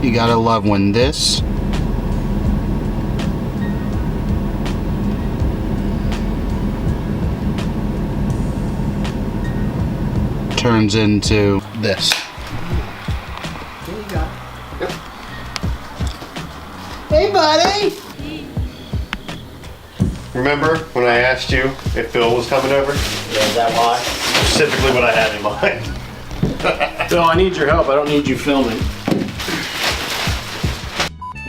You gotta love when this turns into this. Here you go. Yep. Hey, buddy! Remember when I asked you if Bill was coming over? Yeah, is that why? Specifically what I had in mind. Bill, I need your help. I don't need you filming.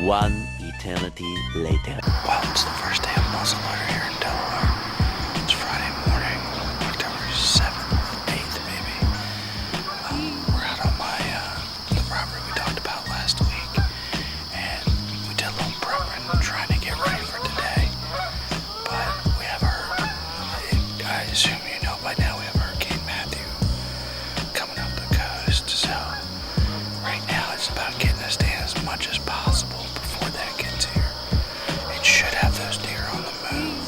One eternity later. Well, it's the first day of muzzle loader here in Delaware. It's Friday morning, October 7th, 8th maybe. We're out on the property we talked about last week, and we did a little prepping, trying to get ready for today. But we have I assume you know by now, we have Hurricane Mathew coming up the coast. So right now it's about getting us down as much as possible before that gets here. It should have those deer on the move.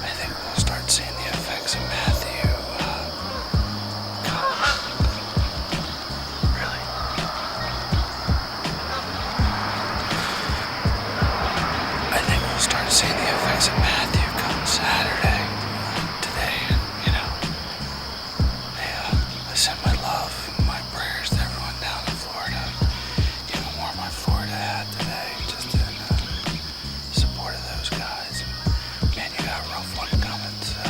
I think we'll start seeing the effects of Mathew. Really? I think we'll start seeing the effects of Mathew come Saturday. Today, you know. I send my love and my prayers to everyone down in Florida. Even wore my Florida hat today, just in support of those guys. Man, you got a rough one coming, so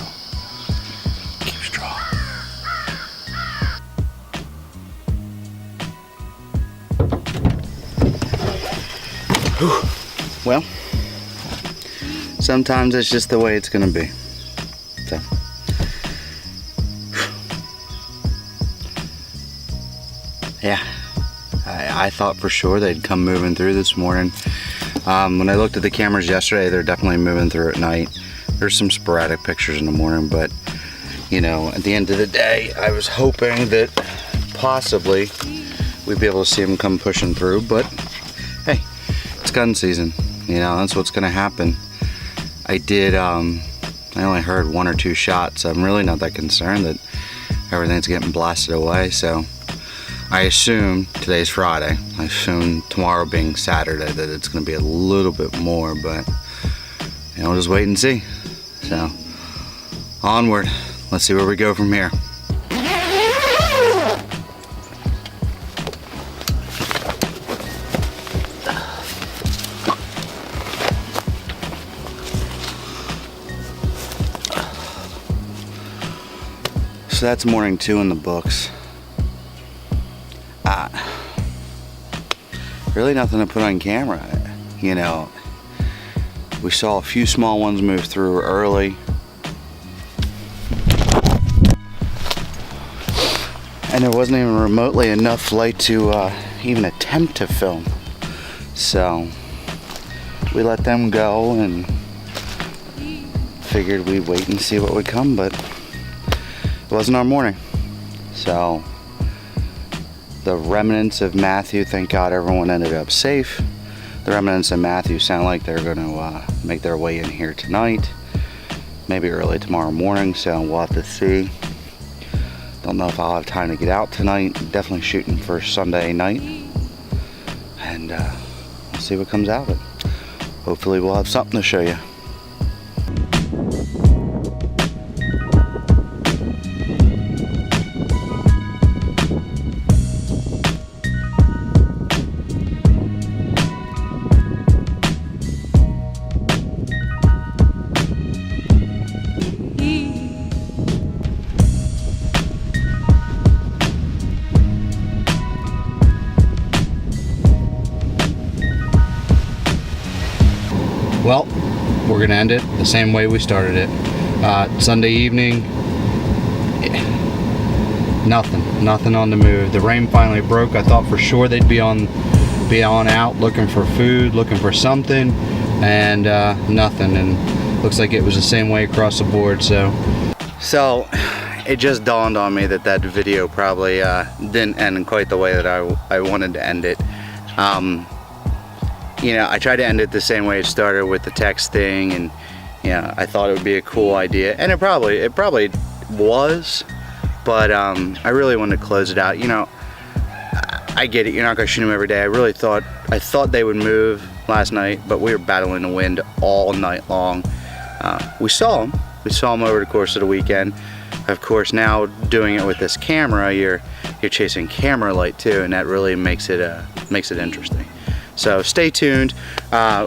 keep strong. Whew. Well, sometimes it's just the way it's gonna be. So. Yeah, I thought for sure they'd come moving through this morning. When I looked at the cameras yesterday, they're definitely moving through at night. There's some sporadic pictures in the morning, but you know, at the end of the day, I was hoping that possibly we'd be able to see them come pushing through, but hey, it's gun season. You know, that's what's gonna happen. I only heard 1 or 2 shots, so I'm really not that concerned that everything's getting blasted away. So I assume today's Friday. I assume tomorrow being Saturday that it's going to be a little bit more, but you know, we'll just wait and see. So onward. Let's see where we go from here. So that's morning 2 in the books. Really nothing to put on camera. You know, we saw a few small ones move through early. And there wasn't even remotely enough light to even attempt to film. So we let them go and figured we'd wait and see what would come, but it wasn't our morning. So the remnants of Mathew, thank God everyone ended up safe. The remnants of Mathew sound like they're going to make their way in here tonight, maybe early tomorrow morning, so we'll have to see. Don't know if I'll have time to get out tonight. Definitely shooting for Sunday night, and we'll see what comes out of it. Hopefully we'll have something to show you. Well, we're gonna end it the same way we started it. Sunday evening, nothing on the move. The rain finally broke. I thought for sure they'd be on out looking for food, looking for something, and nothing. And looks like it was the same way across the board. So it just dawned on me that video probably didn't end quite the way that I wanted to end it. You know, I tried to end it the same way it started, with the text thing, and you know, I thought it would be a cool idea, and it probably was, but I really wanted to close it out. You know, I get it, you're not gonna shoot them every day. I thought they would move last night, but we were battling the wind all night long. We saw them over the course of the weekend. Of course, now doing it with this camera, you're chasing camera light too, and that really makes it interesting. So stay tuned.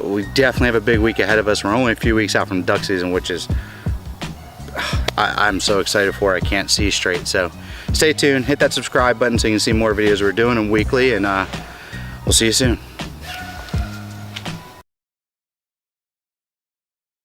We definitely have a big week ahead of us. We're only a few weeks out from duck season, which is I'm so excited for it. I can't see straight. So stay tuned, hit that subscribe button so you can see more videos we're doing them weekly, and we'll see you soon.